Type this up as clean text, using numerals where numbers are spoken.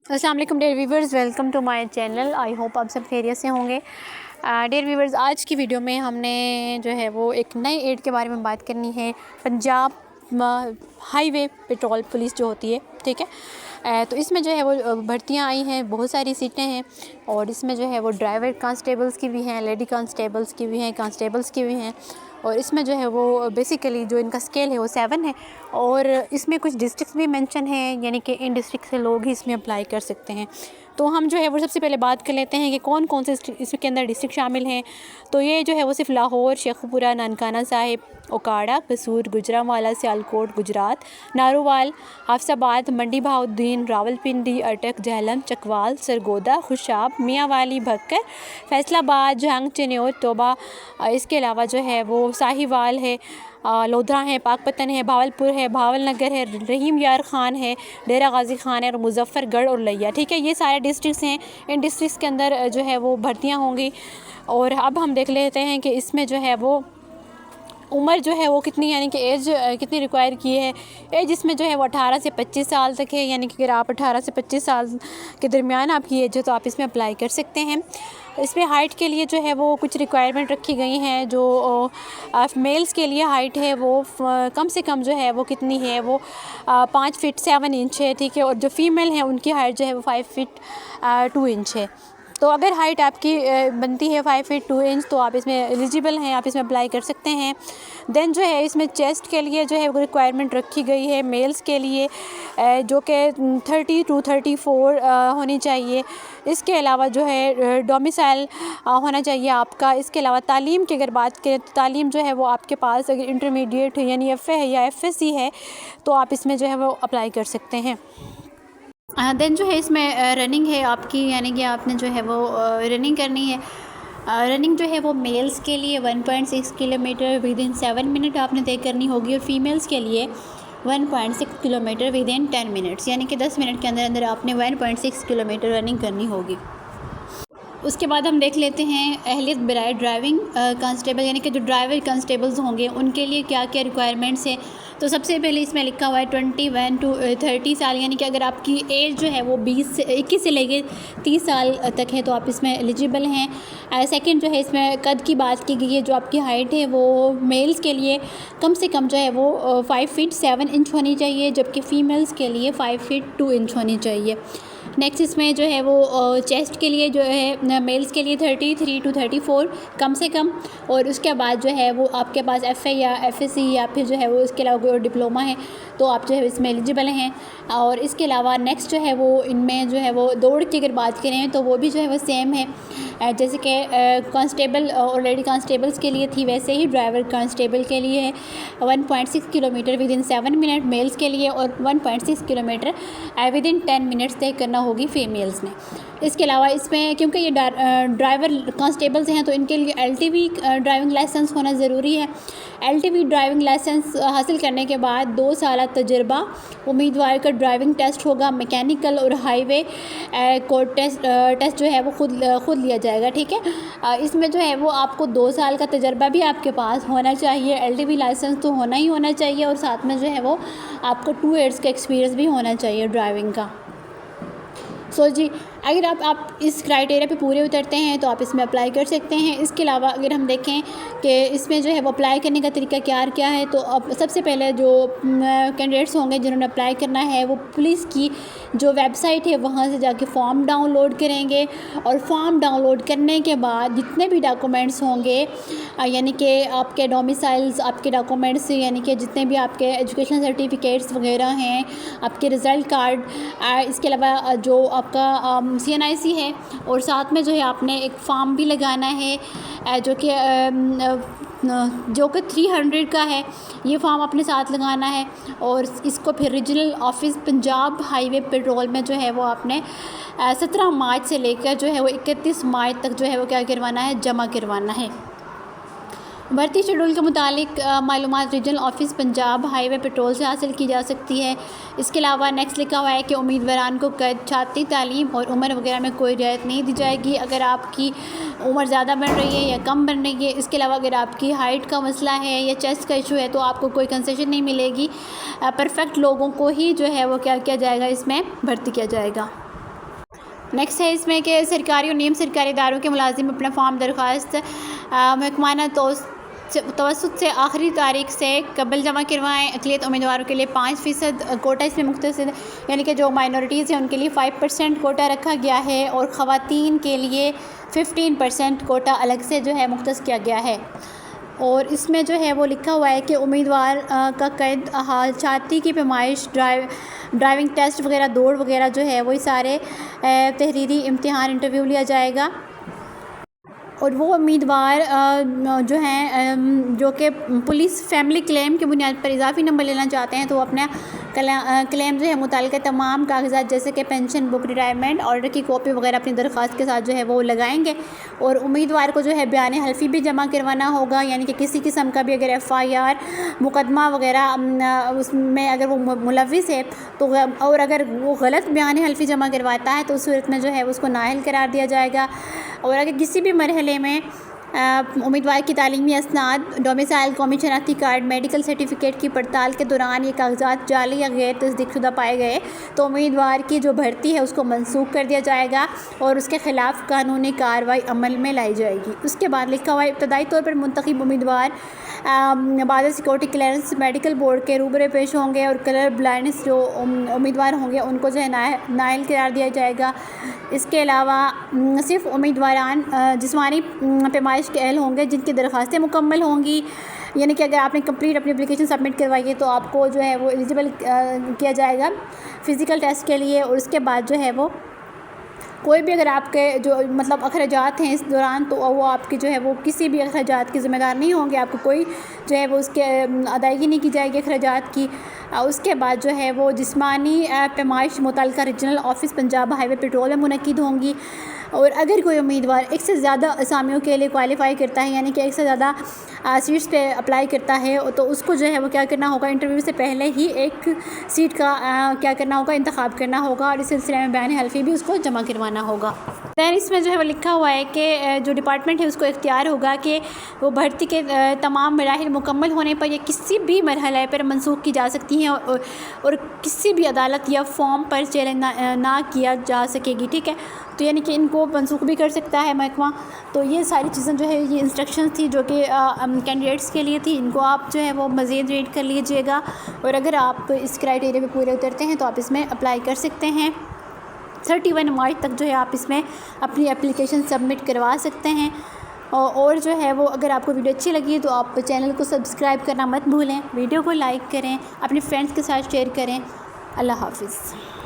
अस्सलाम वालेकुम dear viewers, welcome to my channel. I hope आप सब खैरियत से होंगे। डियर व्यूवर्स, आज की वीडियो में हमने जो है वो एक नए एड के बारे में बात करनी है। पंजाब हाईवे पेट्रोल पुलिस जो होती है, ठीक है। तो इसमें जो है वो भर्तियां आई हैं, बहुत सारी सीटें हैं और इसमें जो है वो ड्राइवर कांस्टेबल्स की भी हैं, लेडी कांस्टेबल्स की भी हैं, कांस्टेबल्स की भी हैं। और इसमें जो है वो बेसिकली जो इनका स्केल है वो 7 है और इसमें कुछ डिस्ट्रिक्ट भी मेंशन हैं, यानी कि इन डिस्ट्रिक्ट से लोग ही इसमें अप्लाई कर सकते हैं। तो हम जो है वो सबसे पहले बात कर लेते हैं कि कौन कौन से इसके अंदर डिस्ट्रिक्ट शामिल हैं। तो ये जो है वो सिर्फ लाहौर, शेखुपुरा, ननकाना साहिब, ओकाड़ा, कसूर, गुजरांवाला, सियालकोट गुजरात, नारोवाल, हाफसाबाद, मंडी बहाउद्दीन, रावलपिंडी, अटक, झेलम, चकवाल, सरगोदा, खुशाब, मियांवाली, भक्कर, फैसलाबाद, जंग, चिन्योर, तोबा, इसके अलावा जो है वो साहिवाल है, लोधरा है, पाकपतन है, भावलपुर है, भावलनगर है, रहीम यार ख़ान है, डेरा गाजी ख़ान है और मुजफ्फ़रगढ़ और लिया, ठीक है। ये सारे डिस्ट्रिक्ट्स हैं। इन डिस्ट्रिक्ट्स के अंदर जो है वो भर्तियां होंगी। और अब हम देख लेते हैं कि इसमें जो है वो उम्र जो है वो कितनी, यानी कि एज कितनी रिक्वायर की है। एज इसमें जो है वो 18 से 25 साल तक है, यानी कि अगर आप 18 से 25 साल के दरमियान आपकी एज है तो आप इसमें अप्लाई कर सकते हैं। इसमें हाइट के लिए जो है वो कुछ रिक्वायरमेंट रखी गई हैं। जो मेल्स के लिए हाइट है वो कम से कम जो है वो कितनी है, वो 5 फीट 7 इंच है, ठीक है। और जो फीमेल हैं उनकी हाइट जो है वो 5 फीट 2 इंच है। तो अगर हाइट आपकी बनती है 5 फीट 2 इंच तो आप इसमें एलिजिबल हैं, आप इसमें अप्लाई कर सकते हैं। देन जो है इसमें चेस्ट के लिए जो है वो रिक्वायरमेंट रखी गई है मेल्स के लिए, जो कि 30 to 34 होनी चाहिए। इसके अलावा जो है डोमिसाइल होना चाहिए आपका। इसके अलावा तालीम की अगर बात करें तो तालीम जो है वो आपके पास अगर इंटरमीडिएट है, यानी FA है या FSC है, तो आप इसमें जो है वो अप्लाई कर सकते हैं। देन जो है इसमें रनिंग है आपकी, यानी कि आपने जो है वो रनिंग करनी है। रनिंग जो है वो मेल्स के लिए 1.6 किलोमीटर विद इन 7 मिनट आपने तय करनी होगी और फीमेल्स के लिए 1.6 किलोमीटर विद इन 10 मिनट्स, यानी कि 10 मिनट के अंदर अंदर आपने 1.6 किलोमीटर रनिंग करनी होगी। उसके बाद हम देख लेते हैं अहलियत बराए ड्राइविंग कांस्टेबल, यानी कि जो ड्राइवर कांस्टेबल्स होंगे उनके लिए क्या क्या रिक्वायरमेंट्स हैं। तो सबसे पहले इसमें लिखा हुआ है 21 to 30 साल, यानी कि अगर आपकी एज जो है वो 21 से लेके 30 साल तक है तो आप इसमें एलिजिबल हैं। सेकंड जो है इसमें कद की बात की गई है। जो आपकी हाइट है वो मेल्स के लिए कम से कम जो है वो 5 फीट 7 इंच होनी चाहिए, जबकि फ़ीमेल्स के लिए 5 फीट 2 इंच होनी चाहिए। नेक्स्ट इसमें जो है वो चेस्ट के लिए जो है मेल्स के लिए 33 to 34 कम से कम। और उसके बाद जो है वो आपके पास FA या FSC या फिर जो है वो इसके अलावा कोई डिप्लोमा है तो आप जो है इसमें एलिजिबल हैं। और इसके अलावा नेक्स्ट जो है वो इनमें जो है वो दौड़ की अगर बात करें तो वो भी जो है वो सेम है, जैसे कि कांस्टेबल और लेडी कांस्टेबल्स के लिए थी वैसे ही ड्राइवर कांस्टेबल के लिए है। 1.6 kilometre within 7 minute males के लिए और 1.6 किलोमीटर विद इन 10 मिनट्स तय करना होगी फीमेल्स ने। इसके अलावा इसमें क्योंकि ये ड्राइवर कांस्टेबल्स हैं तो इनके लिए LTV ड्राइविंग लाइसेंस होना ज़रूरी है। LTV ड्राइविंग लाइसेंस हासिल करने के बाद 2 साल तजुर्बा उम्मीदवार का ड्राइविंग टेस्ट होगा, मैकेनिकल और हाईवे कोड टेस्ट जो है वो खुद लिया जाएगा, ठीक है। इसमें जो है वो आपको 2 साल का तजुर्बा भी आपके पास होना चाहिए, LTV लाइसेंस तो होना ही होना चाहिए और साथ में जो है वो आपको 2 ईयर्स का एक्सपीरियंस भी होना चाहिए ड्राइविंग का। जी, अगर आप इस क्राइटेरिया पे पूरे उतरते हैं तो आप इसमें अप्लाई कर सकते हैं। इसके अलावा अगर हम देखें कि इसमें जो है वो अप्लाई करने का तरीका क्या है, तो अब सबसे पहले जो कैंडिडेट्स होंगे जिन्होंने अप्लाई करना है वो पुलिस की जो वेबसाइट है वहाँ से जाके फॉर्म डाउनलोड करेंगे। और फॉर्म डाउनलोड करने के बाद जितने भी डॉक्यूमेंट्स होंगे, यानी कि आपके डोमिसाइल्स, आपके डॉक्यूमेंट्स, यानी कि जितने भी आपके एजुकेशन सर्टिफिकेट्स वगैरह हैं, आपके रिज़ल्ट कार्ड, इसके अलावा जो आपका CNIC है, और साथ में जो है आपने एक फॉर्म भी लगाना है जो कि 300 का है। ये फॉर्म अपने साथ लगाना है और इसको फिर regional office Punjab highway patrol में जो है वो आपने 17 मार्च से लेकर जो है वो 31 मार्च तक जो है वो क्या करवाना है, जमा करवाना है। भर्ती शेड्यूल के मुतालिक मालूमात regional office Punjab highway petrol से हासिल की जा सकती है। इसके अलावा नेक्स्ट लिखा हुआ है कि उम्मीदवारान को कद, छाती तालीम और उम्र वगैरह में कोई रियायत नहीं दी जाएगी अगर आपकी उम्र ज़्यादा बन रही है या कम बन रही है। इसके अलावा अगर आपकी हाइट का मसला है या चेस्ट का इशू है तो आपको कोई कंसेशन नहीं मिलेगी। परफेक्ट लोगों को ही जो है वो क्या किया जाएगा, इसमें भर्ती किया जाएगा। नेक्स्ट है इसमें कि सरकारी और नीम सरकारी इदारों के मुलाजिम अपना फॉर्म दरख्वास्त महकमाना तवस्सुत से आखिरी तारीख से कबल जमा करवाएँ। अक़लियत उम्मीदवारों के लिए 5% कोटा इसमें मुख्तसर, यानी कि जो माइनॉरिटीज़ हैं उनके लिए 5% कोटा रखा गया है और ख़वातीन के लिए 15% कोटा अलग से जो है मुख्तस किया गया है। और इसमें जो है वो लिखा हुआ है कि उम्मीदवार का कैद छाती की पैमाइश, ड्राइविंग टेस्ट वगैरह, दौड़ वगैरह जो है वही सारे तहरीरी इम्तिहान इंटरव्यू लिया जाएगा। और वो उम्मीदवार जो हैं जो कि पुलिस फैमिली क्लेम की बुनियाद पर इजाफी नंबर लेना चाहते हैं तो वो अपना क्लेम जो है मुताल्लिक़ा तमाम कागजात जैसे कि पेंशन बुक, रिटायरमेंट ऑर्डर की कॉपी वगैरह अपनी दरख्वास्त के साथ जो है वो लगाएंगे। और उम्मीदवार को जो है बयान हल्फी भी जमा करवाना होगा, यानी कि किसी किस्म का भी अगर FIR मुकदमा वगैरह उसमें अगर वो मुलविस है तो, और अगर वो गलत बयान हल्फी जमा करवाता है तो उस सूरत में जो है उसको नाअहल करार दिया जाएगा। और अगर किसी भी मरहले में उम्मीदवार की तालीमी असनाद, डोमिसाइल, कौमी शनाख्ती कार्ड, मेडिकल सर्टिफिकेट की पड़ताल के दौरान ये कागजात जाली या गैर तस्दीकशुदा पाए गए तो उम्मीदवार की जो भर्ती है उसको मनसूख कर दिया जाएगा और उसके ख़िलाफ़ कानूनी कार्रवाई अमल में लाई जाएगी। उसके बाद लिखा हुआ है इब्तदाई तौर पर मुंतखब उम्मीदवार बाद सिक्योरिटी क्लियरेंस मेडिकल बोर्ड के रूबरे पेश होंगे और कलर ब्लाइंडनेस जो उम्मीदवार होंगे उनको जो है नाअहल करार दिया जाएगा। इसके अलावा सिर्फ उम्मीदवारान जिस्मानी पैमाइश के अहल होंगे जिनकी दरख्वास्तें मुकम्मल होंगी, यानी कि अगर आपने कंप्लीट अपनी एप्लीकेशन सबमिट करवाई है तो आपको जो है वो एलिजिबल किया जाएगा फ़िज़िकल टेस्ट के लिए। और उसके बाद जो है वो कोई भी अगर आपके जो मतलब अखराजात हैं इस दौरान तो वो आपके जो है वो किसी भी अखराजात के ज़िम्मेदार नहीं होंगे, आपको कोई जो है वो उसके अदायगी नहीं की जाएगी अखराजात की। उसके बाद जो है वो जिस्मानी पैमाइश मुतल्लिका regional office Punjab highway patrol में मुनक्किद होंगी। और अगर कोई उम्मीदवार एक से ज़्यादा असामियों के लिए क्वालिफ़ाई करता है, यानी कि एक से ज़्यादा सीट्स पे अप्लाई करता है तो उसको जो है वो क्या करना होगा, इंटरव्यू से पहले ही एक सीट का क्या करना होगा, इंतखाब करना होगा और इस सिलसिले में बयान हल्फी भी उसको जमा करवाना होगा। दैन इसमें जो है वो लिखा हुआ है कि जो डिपार्टमेंट है उसको इख्तियार होगा कि वो भर्ती के तमाम मराहिल मुकम्मल होने पर या किसी भी मरहले पर मनसूख की जा सकती हैं और किसी भी अदालत या फॉर्म पर चैलेंज ना किया जा सकेगी। ठीक है, तो यानी कि इनको मनसूख भी कर सकता है महकमा। तो ये सारी चीज़ें जो है ये इंस्ट्रक्शंस थी जो कि कैंडिडेट्स के लिए थी, इनको आप जो है वो मज़ीद रीड कर लीजिएगा और अगर आप इस क्राइटेरिया पे पूरे उतरते हैं तो आप इसमें अप्लाई कर सकते हैं। 31 मार्च तक जो है आप इसमें अपनी एप्लीकेशन सबमिट करवा सकते हैं। और जो है वो अगर आपको वीडियो अच्छी लगी तो आप चैनल को सब्सक्राइब करना मत भूलें, वीडियो को लाइक करें, अपने फ्रेंड्स के साथ शेयर करें। अल्लाह हाफ़िज़।